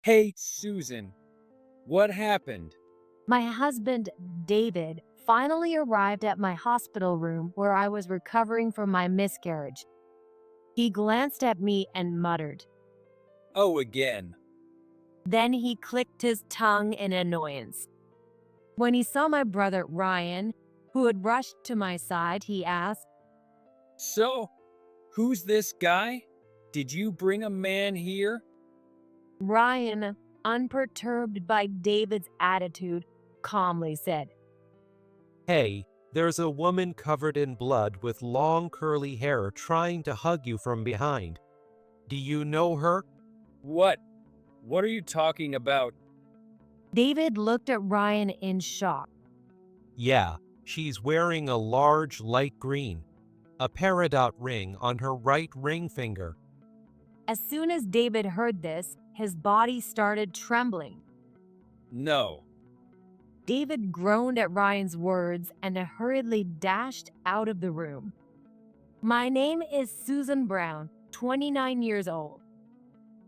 Hey, Susan, what happened? My husband, David, finally arrived at my hospital room where I was recovering from my miscarriage. He glanced at me and muttered. Oh, again. Then he clicked his tongue in annoyance. When he saw my brother, Ryan, who had rushed to my side, he asked, So, who's this guy? Did you bring a man here? Ryan, unperturbed by David's attitude, calmly said, Hey, there's a woman covered in blood with long curly hair trying to hug you from behind. Do you know her? What? What are you talking about? David looked at Ryan in shock. Yeah, she's wearing a large light green, a peridot ring on her right ring finger. As soon as David heard this, his body started trembling. No. David groaned at Ryan's words and hurriedly dashed out of the room. My name is Susan Brown, 29 years old.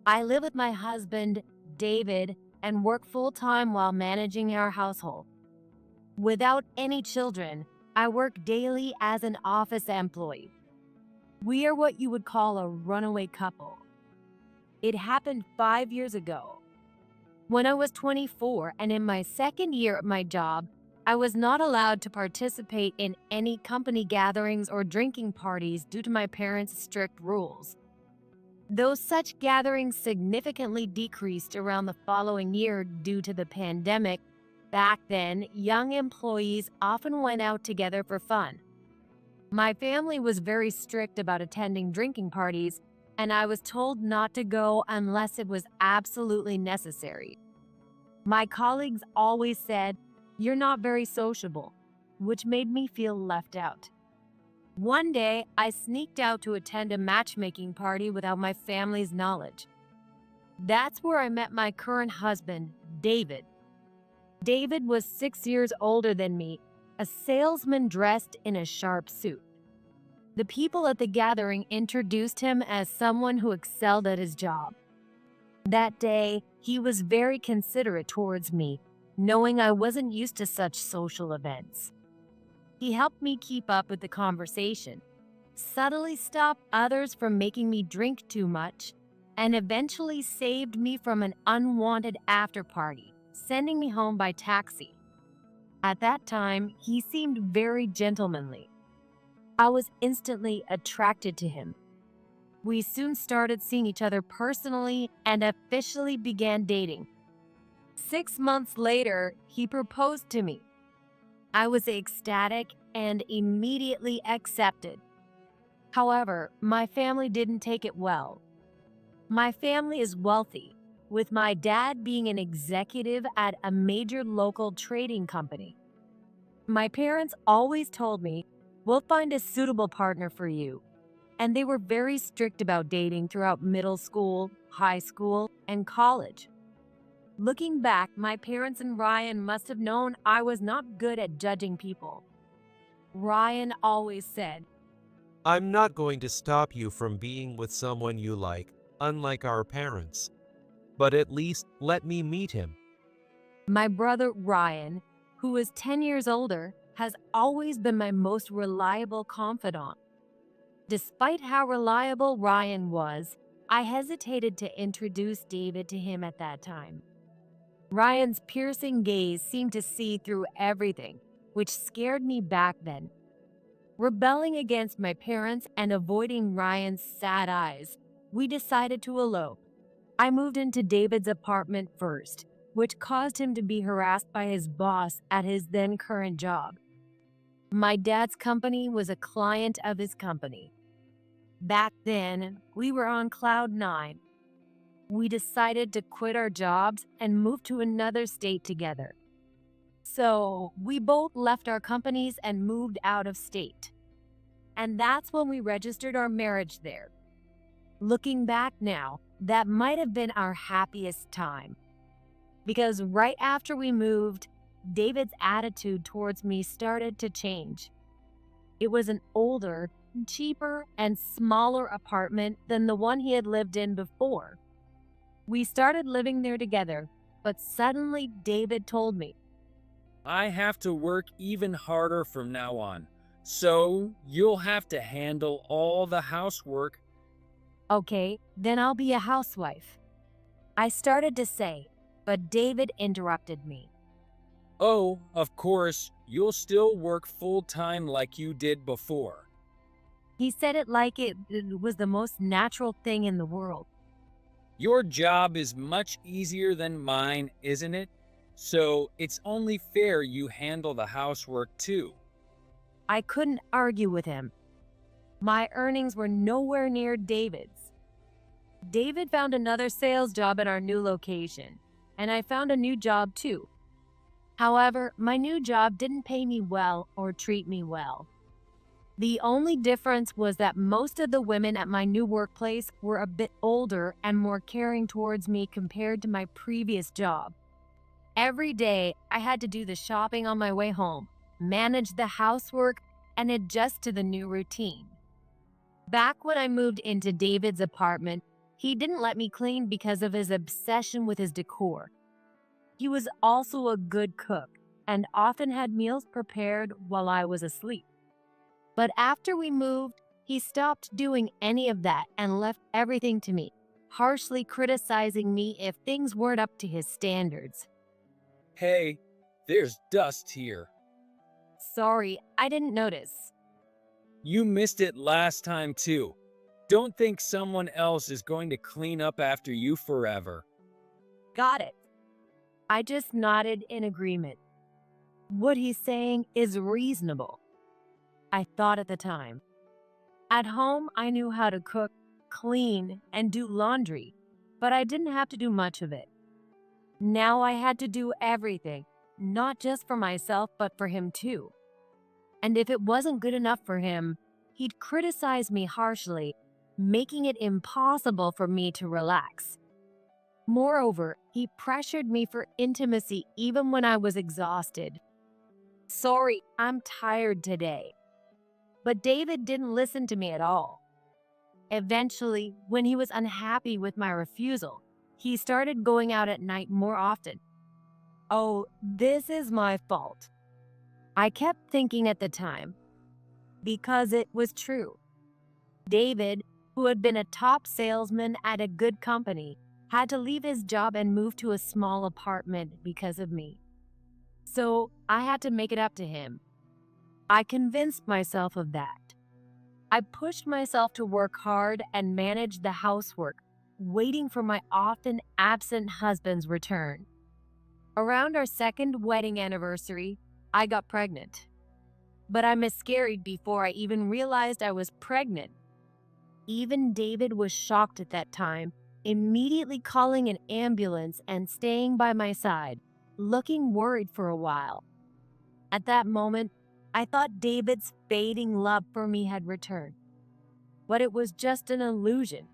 I live with my husband, David, and work full-time while managing our household. Without any children, I work daily as an office employee. We are what you would call a runaway couple. It happened 5 years ago. When I was 24 and in my second year at my job, I was not allowed to participate in any company gatherings or drinking parties due to my parents' strict rules. Though such gatherings significantly decreased around the following year due to the pandemic, back then, young employees often went out together for fun. My family was very strict about attending drinking parties, and I was told not to go unless it was absolutely necessary. My colleagues always said, "You're not very sociable," which made me feel left out. One day, I sneaked out to attend a matchmaking party without my family's knowledge. That's where I met my current husband, David. David was 6 years older than me, a salesman dressed in a sharp suit. The people at the gathering introduced him as someone who excelled at his job. That day, he was very considerate towards me, knowing I wasn't used to such social events. He helped me keep up with the conversation, subtly stopped others from making me drink too much, and eventually saved me from an unwanted after-party, sending me home by taxi. At that time, he seemed very gentlemanly. I was instantly attracted to him. We soon started seeing each other personally and officially began dating. 6 months later, he proposed to me. I was ecstatic and immediately accepted. However, my family didn't take it well. My family is wealthy, with my dad being an executive at a major local trading company. My parents always told me, "We'll find a suitable partner for you." And they were very strict about dating throughout middle school, high school, and college. Looking back, my parents and Ryan must have known I was not good at judging people. Ryan always said, I'm not going to stop you from being with someone you like, unlike our parents. But at least let me meet him. my brother Ryan, who is 10 years older, has always been my most reliable confidant. Despite how reliable Ryan was, I hesitated to introduce David to him at that time. Ryan's piercing gaze seemed to see through everything, which scared me back then. Rebelling against my parents and avoiding Ryan's sad eyes, we decided to elope. I moved into David's apartment first, which caused him to be harassed by his boss at his then current job. My dad's company was a client of his company. Back then, we were on cloud nine. We decided to quit our jobs and move to another state together. So we both left our companies and moved out of state. And that's when we registered our marriage there. Looking back now, that might have been our happiest time. Because right after we moved, David's attitude towards me started to change. It was an older, cheaper, and smaller apartment than the one he had lived in before. We started living there together, but suddenly David told me, I have to work even harder from now on, so you'll have to handle all the housework. "Okay, then I'll be a housewife." I started to say, but David interrupted me. Oh, of course, you'll still work full time like you did before. He said it like it was the most natural thing in the world. Your job is much easier than mine, isn't it? So it's only fair you handle the housework too. I couldn't argue with him. My earnings were nowhere near David's. David found another sales job at our new location, and I found a new job too. However, my new job didn't pay me well or treat me well. The only difference was that most of the women at my new workplace were a bit older and more caring towards me compared to my previous job. Every day, I had to do the shopping on my way home, manage the housework, and adjust to the new routine. Back when I moved into David's apartment, he didn't let me clean because of his obsession with his decor. He was also a good cook and often had meals prepared while I was asleep. But after we moved, he stopped doing any of that and left everything to me, harshly criticizing me if things weren't up to his standards. Hey, there's dust here. Sorry, I didn't notice. You missed it last time too. Don't think someone else is going to clean up after you forever. Got it. I just nodded in agreement. What he's saying is reasonable, I thought at the time. At home, I knew how to cook, clean, and do laundry, but I didn't have to do much of it. Now I had to do everything, not just for myself, but for him too. And if it wasn't good enough for him, he'd criticize me harshly, making it impossible for me to relax. Moreover, he pressured me for intimacy even when I was exhausted. Sorry, I'm tired today. But David didn't listen to me at all. Eventually, when he was unhappy with my refusal, he started going out at night more often. Oh, this is my fault, I kept thinking at the time, because it was true. David, who had been a top salesman at a good company, had to leave his job and move to a small apartment because of me. So I had to make it up to him. I convinced myself of that. I pushed myself to work hard and manage the housework, waiting for my often absent husband's return. Around our second wedding anniversary, I got pregnant. But I miscarried before I even realized I was pregnant. Even David was shocked at that time, immediately calling an ambulance and staying by my side, looking worried for a while. At that moment, I thought David's fading love for me had returned. But it was just an illusion.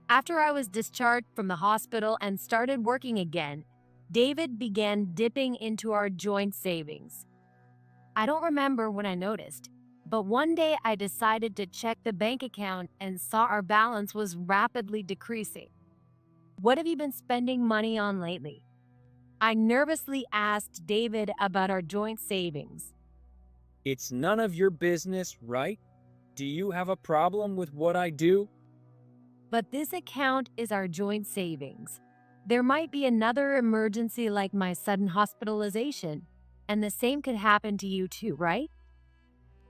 After I was discharged from the hospital and started working again, David began dipping into our joint savings. I don't remember when I noticed, but one day I decided to check the bank account and saw our balance was rapidly decreasing. "What have you been spending money on lately?" I nervously asked David about our joint savings. It's none of your business, right? Do you have a problem with what I do? But this account is our joint savings. There might be another emergency like my sudden hospitalization, and the same could happen to you too, right?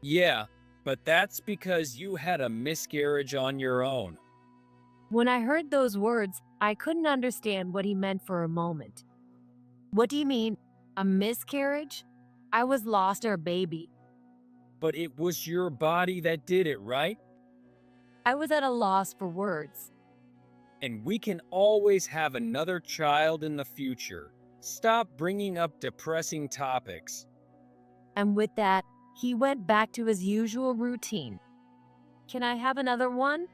Yeah, but that's because you had a miscarriage on your own. When I heard those words, I couldn't understand what he meant for a moment. What do you mean, a miscarriage? I was lost our baby. But it was your body that did it, right? I was at a loss for words. And we can always have another child in the future. Stop bringing up depressing topics. And with that, he went back to his usual routine. Can I have another one?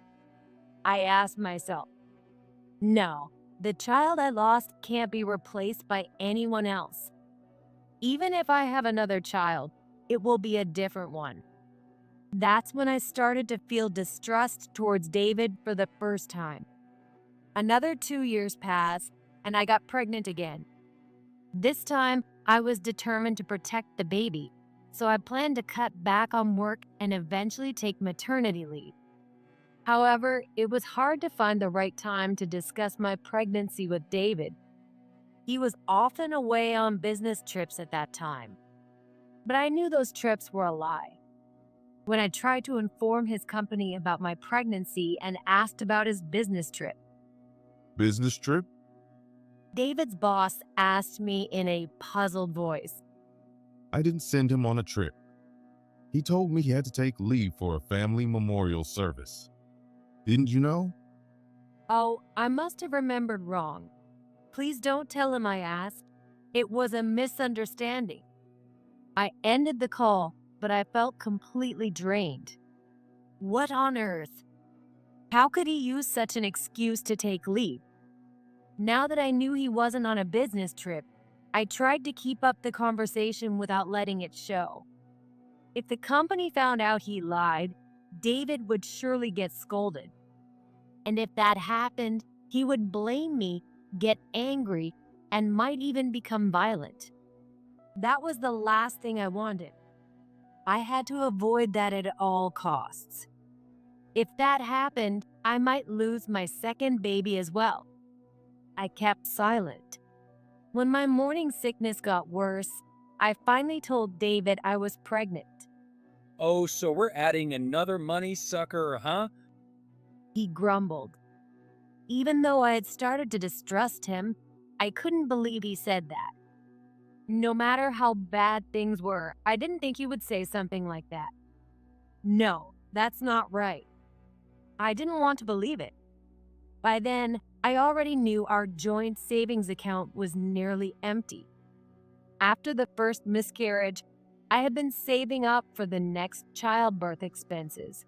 I asked myself. No, the child I lost can't be replaced by anyone else. Even if I have another child, it will be a different one. That's when I started to feel distrust towards David for the first time. Another 2 years passed, and I got pregnant again. This time, I was determined to protect the baby, so I planned to cut back on work and eventually take maternity leave. However, it was hard to find the right time to discuss my pregnancy with David. He was often away on business trips at that time, but I knew those trips were a lie. When I tried to inform his company about my pregnancy and asked about his business trip, Business trip? David's boss asked me in a puzzled voice. I didn't send him on a trip. He told me he had to take leave for a family memorial service. Didn't you know? Oh, I must have remembered wrong. Please don't tell him I asked. It was a misunderstanding. I ended the call, but I felt completely drained. What on earth? How could he use such an excuse to take leave? Now that I knew he wasn't on a business trip, I tried to keep up the conversation without letting it show. If the company found out he lied, David would surely get scolded. And if that happened, he would blame me, get angry, and might even become violent. That was the last thing I wanted. I had to avoid that at all costs. If that happened, I might lose my second baby as well. I kept silent. When my morning sickness got worse, I finally told David I was pregnant. Oh, so we're adding another money sucker, huh? He grumbled. Even though I had started to distrust him, I couldn't believe he said that. No matter how bad things were, I didn't think he would say something like that. No, that's not right. I didn't want to believe it. By then, I already knew our joint savings account was nearly empty. After the first miscarriage, I had been saving up for the next childbirth expenses.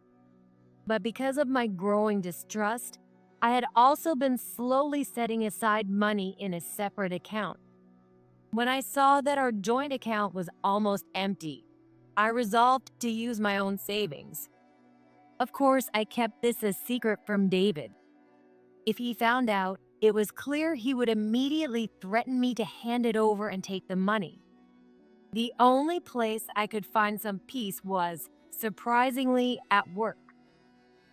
But because of my growing distrust, I had also been slowly setting aside money in a separate account. When I saw that our joint account was almost empty, I resolved to use my own savings. Of course, I kept this a secret from David. If he found out, it was clear he would immediately threaten me to hand it over and take the money. The only place I could find some peace was, surprisingly, at work.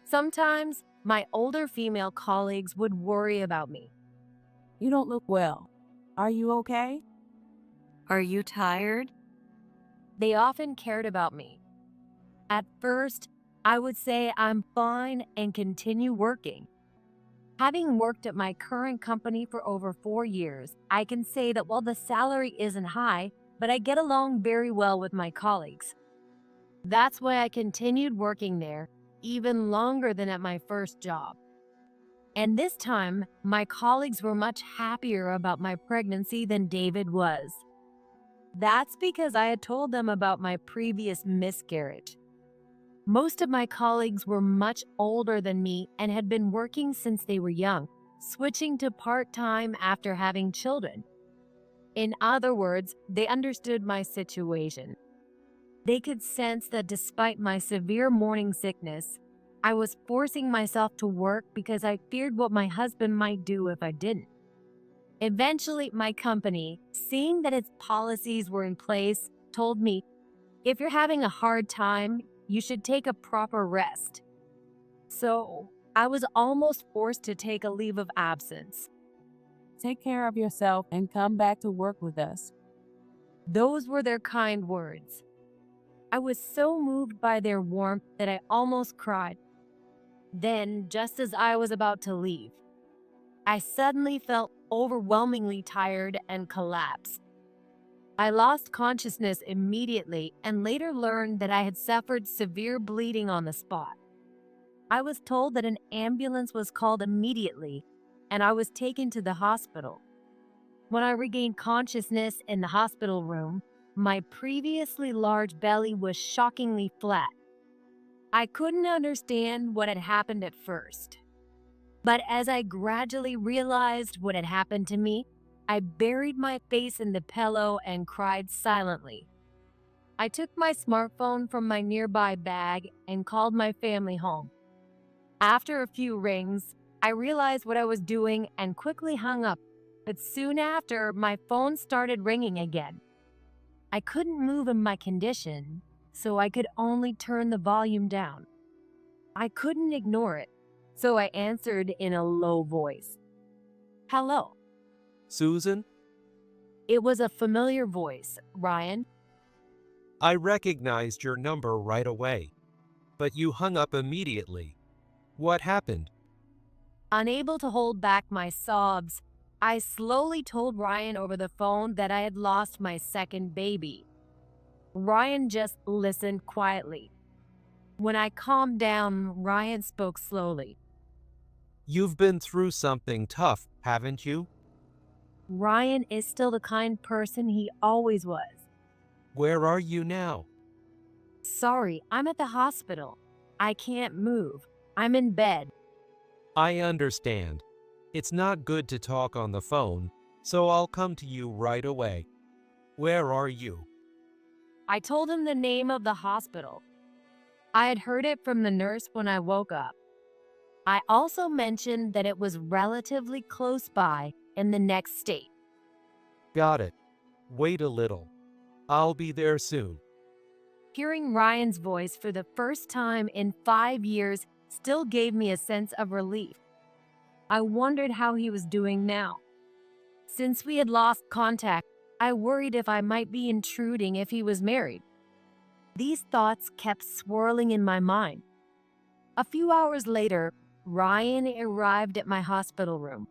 Sometimes, my older female colleagues would worry about me. You don't look well. Are you okay? Are you tired? They often cared about me. At first, I would say I'm fine and continue working. Having worked at my current company for over 4 years, I can say that while the salary isn't high, but I get along very well with my colleagues. That's why I continued working there even longer than at my first job. And this time, my colleagues were much happier about my pregnancy than David was. That's because I had told them about my previous miscarriage. Most of my colleagues were much older than me and had been working since they were young, switching to part-time after having children. In other words, they understood my situation. They could sense that despite my severe morning sickness, I was forcing myself to work because I feared what my husband might do if I didn't. Eventually, my company, seeing that its policies were in place, told me, if you're having a hard time, you should take a proper rest. So, I was almost forced to take a leave of absence. Take care of yourself and come back to work with us. Those were their kind words. I was so moved by their warmth that I almost cried. Then, just as I was about to leave, I suddenly felt overwhelmingly tired and collapsed. I lost consciousness immediately and later learned that I had suffered severe bleeding on the spot. I was told that an ambulance was called immediately, and I was taken to the hospital. When I regained consciousness in the hospital room, my previously large belly was shockingly flat. I couldn't understand what had happened at first. But as I gradually realized what had happened to me, I buried my face in the pillow and cried silently. I took my smartphone from my nearby bag and called my family home. After a few rings, I realized what I was doing and quickly hung up, but soon after, my phone started ringing again. I couldn't move in my condition, so I could only turn the volume down. I couldn't ignore it, so I answered in a low voice. Hello. Susan? It was a familiar voice, Ryan. I recognized your number right away, but you hung up immediately. What happened? Unable to hold back my sobs, I slowly told Ryan over the phone that I had lost my second baby. Ryan just listened quietly. When I calmed down, Ryan spoke slowly. You've been through something tough, haven't you? Ryan is still the kind person he always was. Where are you now? Sorry, I'm at the hospital. I can't move. I'm in bed. I understand. It's not good to talk on the phone, so I'll come to you right away. Where are you? I told him the name of the hospital. I had heard it from the nurse when I woke up. I also mentioned that it was relatively close by in the next state. Got it. Wait a little. I'll be there soon. Hearing Ryan's voice for the first time in 5 years still gave me a sense of relief. I wondered how he was doing now. Since we had lost contact, I worried if I might be intruding if he was married. These thoughts kept swirling in my mind. A few hours later, Ryan arrived at my hospital room.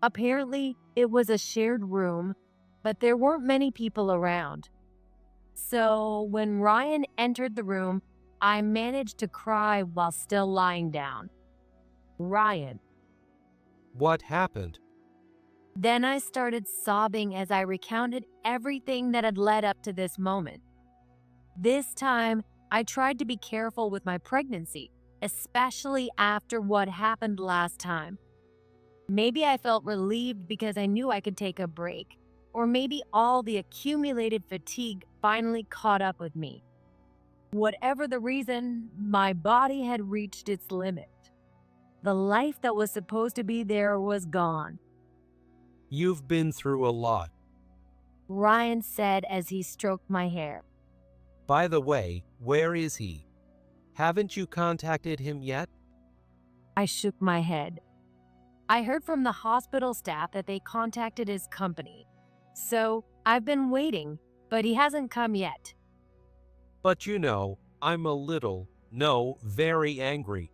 Apparently, it was a shared room, but there weren't many people around. So, when Ryan entered the room, I managed to cry while still lying down. Ryan. What happened? Then I started sobbing as I recounted everything that had led up to this moment. This time, I tried to be careful with my pregnancy, especially after what happened last time. Maybe I felt relieved because I knew I could take a break, or maybe all the accumulated fatigue finally caught up with me. Whatever the reason, my body had reached its limit. The life that was supposed to be there was gone. You've been through a lot. Ryan said as he stroked my hair. By the way, where is he? Haven't you contacted him yet? I shook my head. I heard from the hospital staff that they contacted his company. So I've been waiting, but he hasn't come yet. But you know, I'm very angry.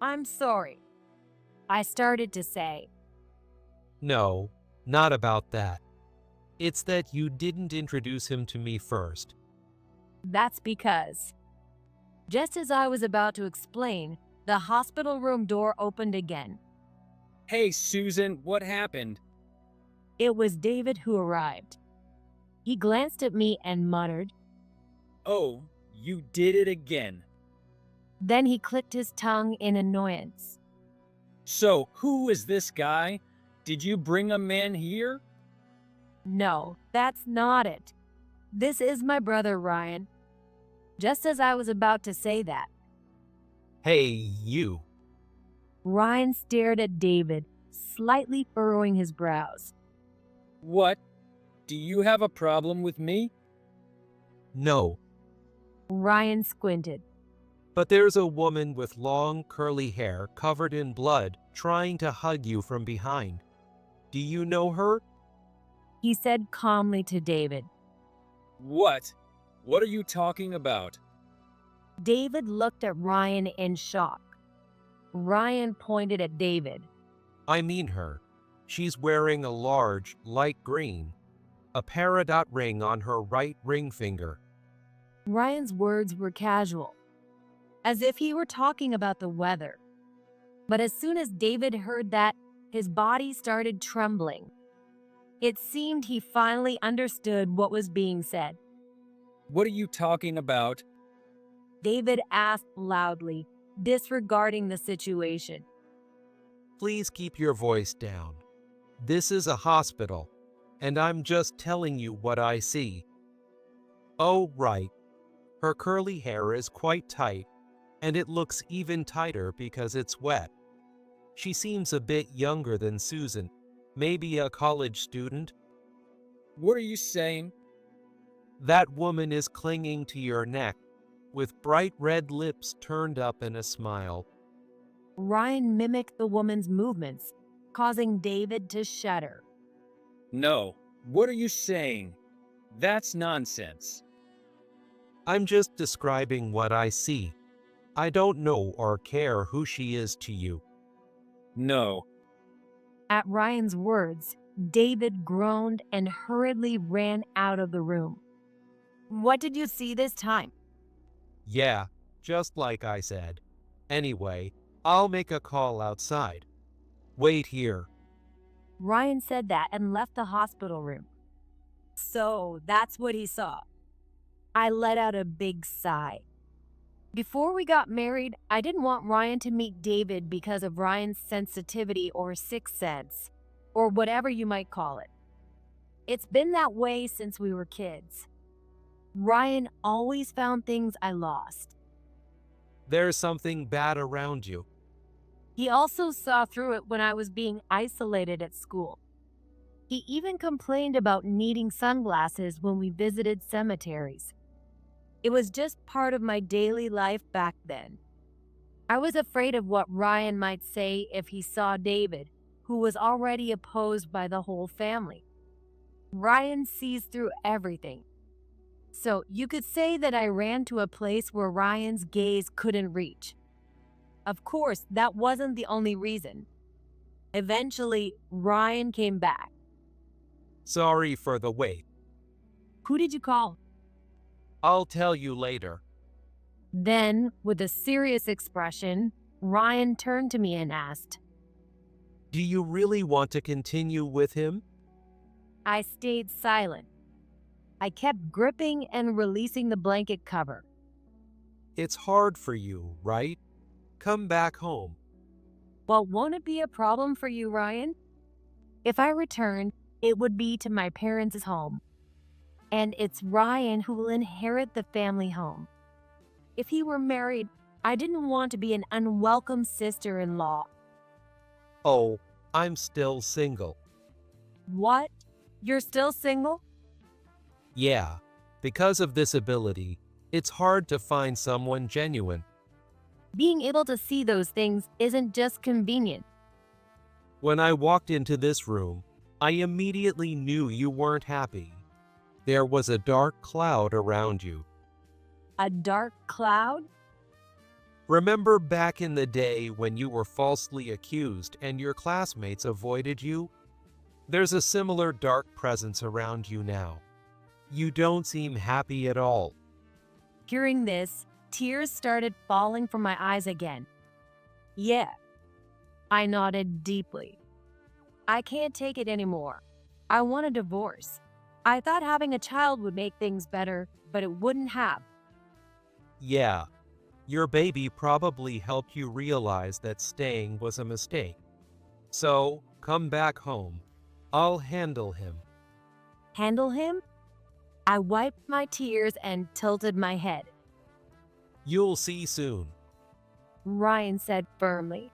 I'm sorry, I started to say. No, not about that. It's that you didn't introduce him to me first. That's because. Just as I was about to explain, the hospital room door opened again. Hey, Susan, what happened? It was David who arrived. He glanced at me and muttered. Oh, you did it again. Then he clicked his tongue in annoyance. So, who is this guy? Did you bring a man here? No, that's not it. This is my brother Ryan. Just as I was about to say that, Hey, you. Ryan stared at David, slightly furrowing his brows. What? Do you have a problem with me? No, Ryan squinted. but there's a woman with long curly hair covered in blood trying to hug you from behind. Do you know her? He said calmly to David. What? What are you talking about? David looked at Ryan in shock. Ryan pointed at David. I mean her. She's wearing a large, light green, a peridot ring on her right ring finger. Ryan's words were casual, as if he were talking about the weather. But as soon as David heard that, his body started trembling. It seemed he finally understood what was being said. What are you talking about? David asked loudly, disregarding the situation. Please keep your voice down. This is a hospital, and I'm just telling you what I see. Oh, right. Her curly hair is quite tight, and it looks even tighter because it's wet. She seems a bit younger than Susan, maybe a college student. What are you saying? That woman is clinging to your neck, with bright red lips turned up in a smile. Ryan mimicked the woman's movements, causing David to shudder. No. What are you saying? That's nonsense. I'm just describing what I see. I don't know or care who she is to you. No. At Ryan's words, David groaned and hurriedly ran out of the room. What did you see this time? Yeah, just like I said. Anyway, I'll make a call outside. Wait here. Ryan said that and left the hospital room. So that's what he saw. I let out a big sigh. Before we got married, I didn't want Ryan to meet David because of Ryan's sensitivity or sixth sense, or whatever you might call it. It's been that way since we were kids. Ryan always found things I lost. There's something bad around you. He also saw through it when I was being isolated at school. He even complained about needing sunglasses when we visited cemeteries. It was just part of my daily life back then. I was afraid of what Ryan might say if he saw David, who was already opposed by the whole family. Ryan sees through everything. So you could say that I ran to a place where Ryan's gaze couldn't reach. Of course, that wasn't the only reason. Eventually, Ryan came back. Sorry for the wait. Who did you call? I'll tell you later. Then, with a serious expression, Ryan turned to me and asked, Do you really want to continue with him? I stayed silent. I kept gripping and releasing the blanket cover. It's hard for you, right? Come back home. Well, won't it be a problem for you, Ryan? If I returned, it would be to my parents' home. And it's Ryan who will inherit the family home. If he were married, I didn't want to be an unwelcome sister-in-law. Oh, I'm still single. What? You're still single? Yeah, because of this ability, it's hard to find someone genuine. Being able to see those things isn't just convenient. When I walked into this room, I immediately knew you weren't happy. There was a dark cloud around you. A dark cloud? Remember back in the day when you were falsely accused and your classmates avoided you? There's a similar dark presence around you now. You don't seem happy at all. Hearing this, tears started falling from my eyes again. Yeah. I nodded deeply. I can't take it anymore. I want a divorce. I thought having a child would make things better, but it wouldn't have. Yeah, your baby probably helped you realize that staying was a mistake. So, come back home. I'll handle him. Handle him? I wiped my tears and tilted my head. You'll see soon. Ryan said firmly.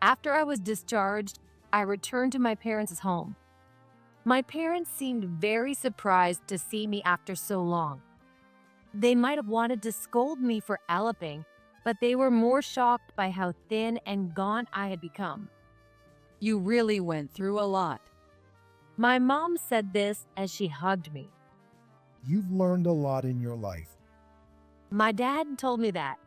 After I was discharged, I returned to my parents' home. My parents seemed very surprised to see me after so long. They might have wanted to scold me for eloping, but they were more shocked by how thin and gaunt I had become. You really went through a lot. My mom said this as she hugged me. You've learned a lot in your life. My dad told me that.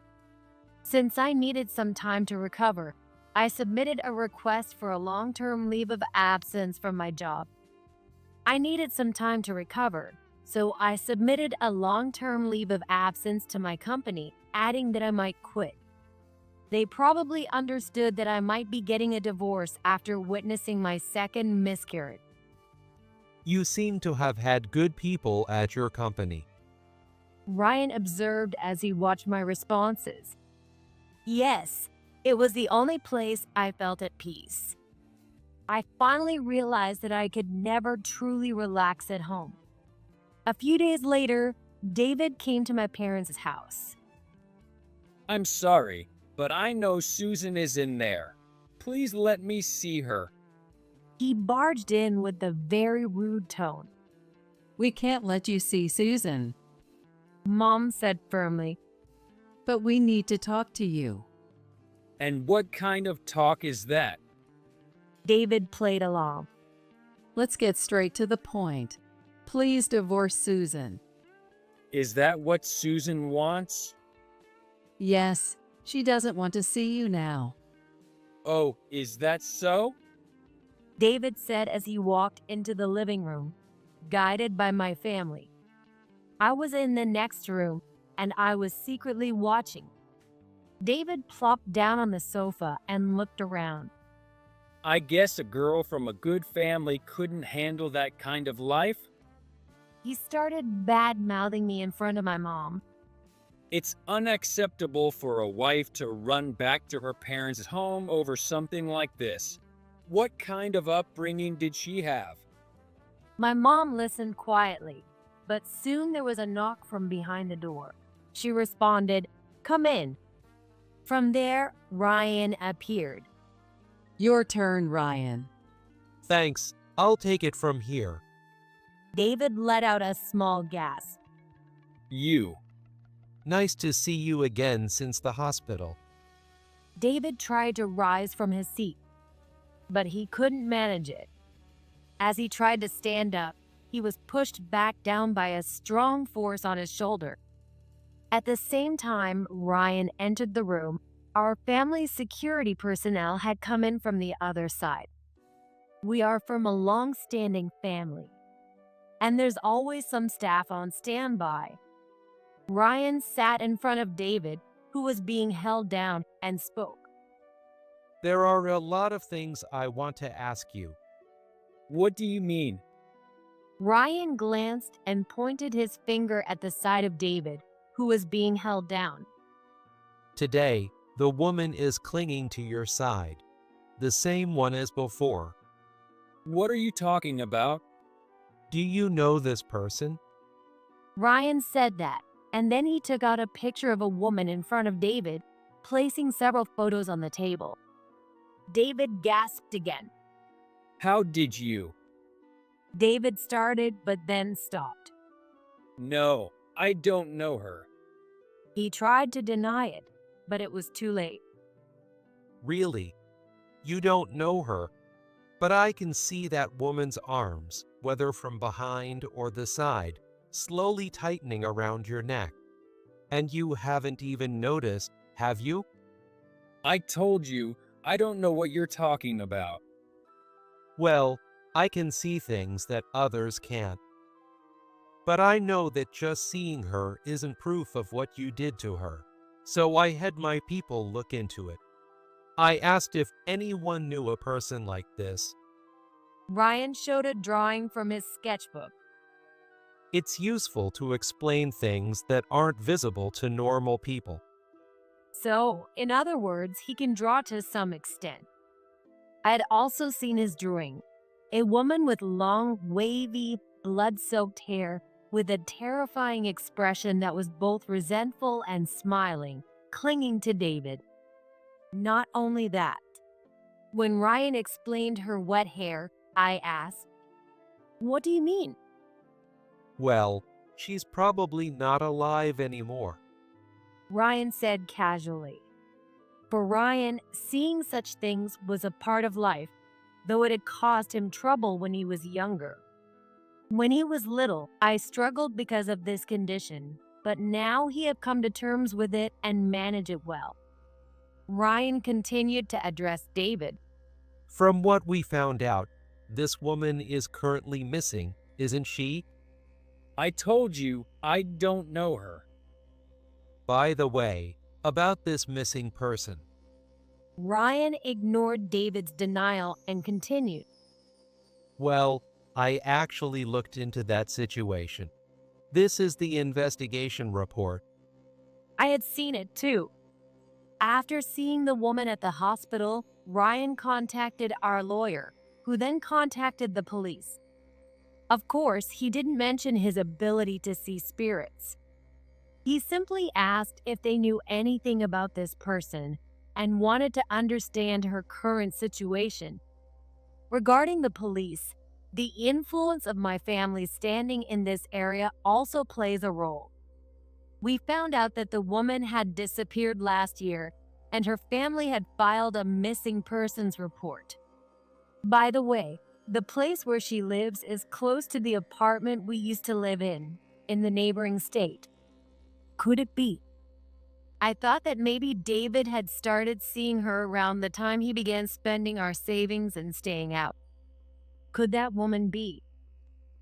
Since I needed some time to recover, I submitted a request for a long-term leave of absence from my job. I needed some time to recover, so I submitted a long-term leave of absence to my company, adding that I might quit. They probably understood that I might be getting a divorce after witnessing my second miscarriage. You seem to have had good people at your company. Ryan observed as he watched my responses. Yes, it was the only place I felt at peace. I finally realized that I could never truly relax at home. A few days later, David came to my parents' house. I'm sorry, but I know Susan is in there. Please let me see her. He barged in with a very rude tone. We can't let you see Susan, Mom said firmly. but we need to talk to you. And what kind of talk is that? David played along. Let's get straight to the point. Please divorce Susan. Is that what Susan wants? Yes, she doesn't want to see you now. Oh, is that so? David said as he walked into the living room, guided by my family. I was in the next room, and I was secretly watching. David plopped down on the sofa and looked around. I guess a girl from a good family couldn't handle that kind of life? He started bad-mouthing me in front of my mom. It's unacceptable for a wife to run back to her parents' home over something like this. What kind of upbringing did she have? My mom listened quietly, but soon there was a knock from behind the door. She responded, "Come in." From there, Ryan appeared. Your turn, Ryan. Thanks, I'll take it from here. David let out a small gasp. You. Nice to see you again since the hospital. David tried to rise from his seat, but he couldn't manage it. As he tried to stand up, he was pushed back down by a strong force on his shoulder. At the same time Ryan entered the room, our family's security personnel had come in from the other side. We are from a long-standing family, and there's always some staff on standby. Ryan sat in front of David, who was being held down, and spoke. There are a lot of things I want to ask you. What do you mean? Ryan glanced and pointed his finger at the side of David, who was being held down. Today, the woman is clinging to your side. The same one as before. What are you talking about? Do you know this person? Ryan said that, and then he took out a picture of a woman in front of David, placing several photos on the table. David gasped again. How did you? David started, but then stopped. No, I don't know her. He tried to deny it, but it was too late. Really? You don't know her? But I can see that woman's arms, whether from behind or the side, slowly tightening around your neck. And you haven't even noticed, have you? I told you, I don't know what you're talking about. Well, I can see things that others can't. But I know that just seeing her isn't proof of what you did to her. So I had my people look into it. I asked if anyone knew a person like this. Ryan showed a drawing from his sketchbook. It's useful to explain things that aren't visible to normal people. So, in other words, he can draw to some extent. I had also seen his drawing. A woman with long, wavy, blood-soaked hair with a terrifying expression that was both resentful and smiling, clinging to David. Not only that. When Ryan explained her wet hair, I asked, "What do you mean?" Well, she's probably not alive anymore. Ryan said casually. For Ryan, seeing such things was a part of life, though it had caused him trouble when he was younger. When he was little, I struggled because of this condition, but now he had come to terms with it and managed it well. Ryan continued to address David. From what we found out, this woman is currently missing, isn't she? I told you, I don't know her. By the way, about this missing person. Ryan ignored David's denial and continued. Well, I actually looked into that situation. This is the investigation report. I had seen it too. After seeing the woman at the hospital, Ryan contacted our lawyer, who then contacted the police. Of course, he didn't mention his ability to see spirits. He simply asked if they knew anything about this person, and wanted to understand her current situation. Regarding the police, the influence of my family standing in this area also plays a role. We found out that the woman had disappeared last year and her family had filed a missing persons report. By the way, the place where she lives is close to the apartment we used to live in the neighboring state. Could it be? I thought that maybe David had started seeing her around the time he began spending our savings and staying out. Could that woman be?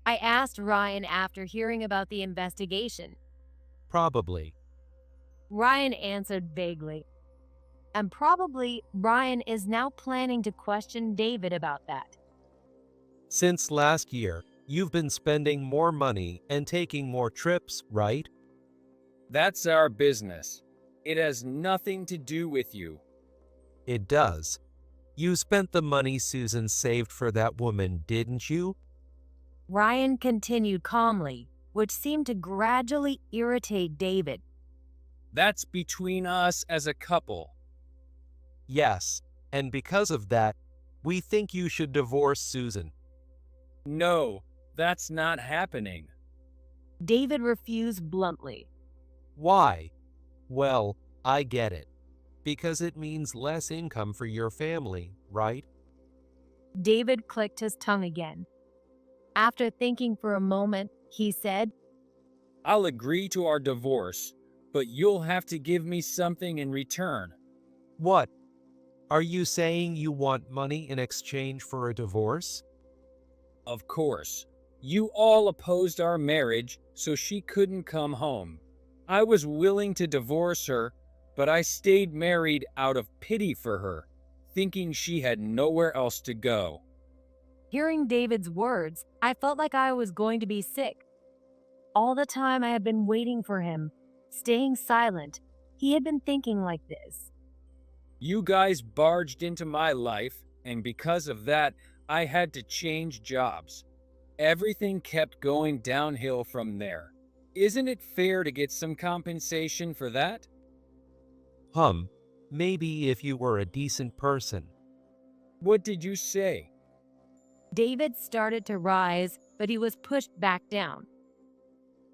I asked Ryan after hearing about the investigation. Probably. Ryan answered vaguely. And probably Ryan is now planning to question David about that. Since last year, you've been spending more money and taking more trips, right? That's our business. It has nothing to do with you. It does. You spent the money Susan saved for that woman, didn't you? Ryan continued calmly, which seemed to gradually irritate David. That's between us as a couple. Yes, and because of that, we think you should divorce Susan. No, that's not happening. David refused bluntly. Why? Well, I get it. Because it means less income for your family, right? David clicked his tongue again. After thinking for a moment, he said, I'll agree to our divorce, but you'll have to give me something in return. What? Are you saying you want money in exchange for a divorce? Of course. You all opposed our marriage, so she couldn't come home. I was willing to divorce her, but I stayed married out of pity for her, thinking she had nowhere else to go. Hearing David's words, I felt like I was going to be sick. All the time I had been waiting for him, staying silent, he had been thinking like this. You guys barged into my life, and because of that, I had to change jobs. Everything kept going downhill from there. Isn't it fair to get some compensation for that? Maybe if you were a decent person. What did you say? David started to rise, but he was pushed back down.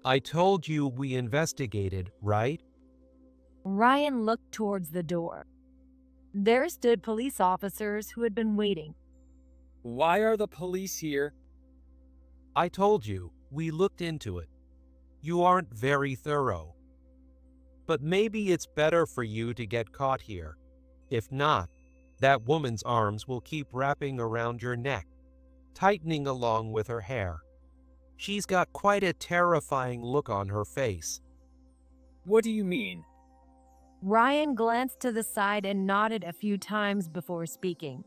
I told you we investigated, right? Ryan looked towards the door. There stood police officers who had been waiting. Why are the police here? I told you, we looked into it. You aren't very thorough. But maybe it's better for you to get caught here. If not, that woman's arms will keep wrapping around your neck, tightening along with her hair. She's got quite a terrifying look on her face. What do you mean? Ryan glanced to the side and nodded a few times before speaking.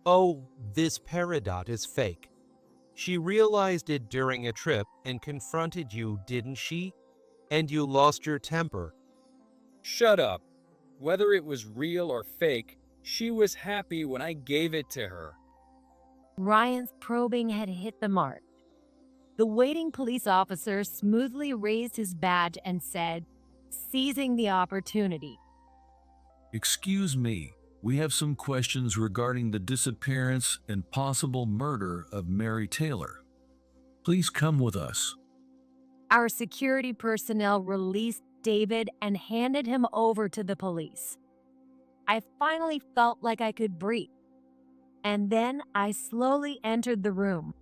Oh, this peridot is fake. She realized it during a trip and confronted you, didn't she? And you lost your temper. Shut up. Whether it was real or fake, she was happy when I gave it to her. Ryan's probing had hit the mark. The waiting police officer smoothly raised his badge and said, seizing the opportunity, Excuse me, we have some questions regarding the disappearance and possible murder of Mary Taylor. Please come with us. Our security personnel released David and handed him over to the police. I finally felt like I could breathe. And then I slowly entered the room.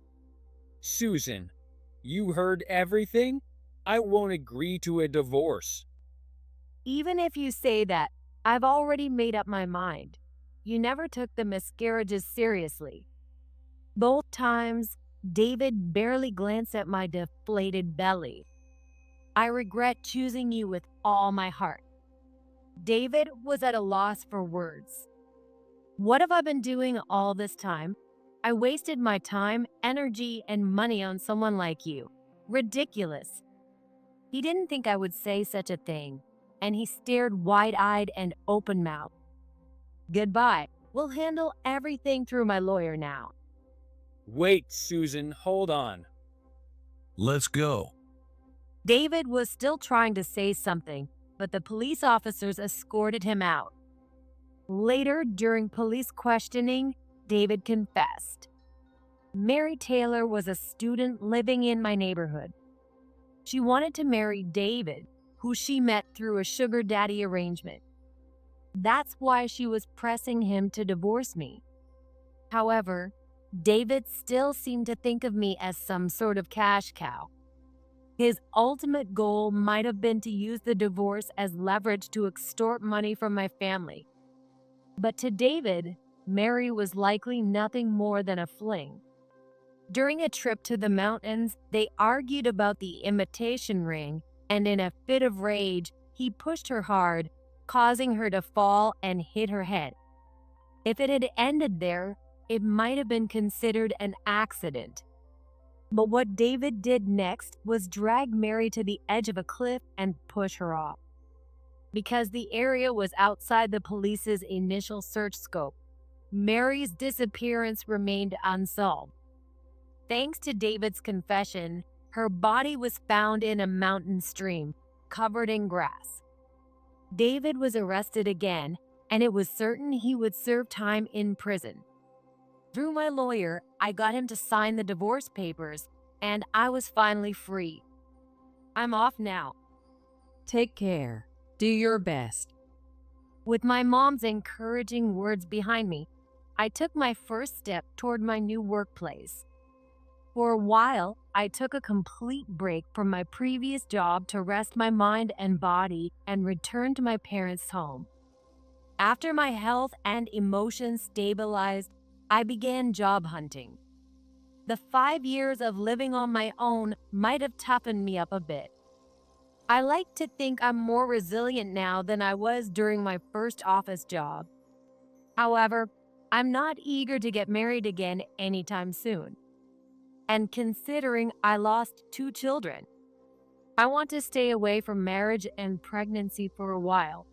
Susan, you heard everything? I won't agree to a divorce. Even if you say that, I've already made up my mind. You never took the miscarriages seriously. Both times, David barely glanced at my deflated belly. I regret choosing you with all my heart. David was at a loss for words. What have I been doing all this time? I wasted my time, energy, and money on someone like you. Ridiculous. He didn't think I would say such a thing, and he stared wide-eyed and open-mouthed. Goodbye. We'll handle everything through my lawyer now. Wait, Susan, hold on. Let's go. David was still trying to say something, but the police officers escorted him out. Later, during police questioning, David confessed. Mary Taylor was a student living in my neighborhood. She wanted to marry David, who she met through a sugar daddy arrangement. That's why she was pressing him to divorce me. However, David still seemed to think of me as some sort of cash cow. His ultimate goal might have been to use the divorce as leverage to extort money from my family. But to David, Mary was likely nothing more than a fling. During a trip to the mountains, they argued about the imitation ring, and in a fit of rage, he pushed her hard, causing her to fall and hit her head. If it had ended there, it might have been considered an accident. But what David did next was drag Mary to the edge of a cliff and push her off. Because the area was outside the police's initial search scope, Mary's disappearance remained unsolved. Thanks to David's confession, her body was found in a mountain stream, covered in grass. David was arrested again, and it was certain he would serve time in prison. Through my lawyer, I got him to sign the divorce papers, and I was finally free. I'm off now. Take care. Do your best. With my mom's encouraging words behind me, I took my first step toward my new workplace. For a while, I took a complete break from my previous job to rest my mind and body and return to my parents' home. After my health and emotions stabilized, I began job hunting. The 5 years of living on my own might have toughened me up a bit. I like to think I'm more resilient now than I was during my first office job. However, I'm not eager to get married again anytime soon. And considering I lost 2 children, I want to stay away from marriage and pregnancy for a while.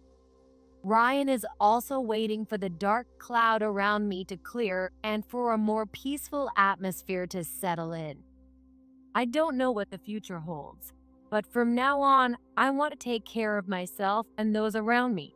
Ryan is also waiting for the dark cloud around me to clear and for a more peaceful atmosphere to settle in. I don't know what the future holds, but from now on, I want to take care of myself and those around me.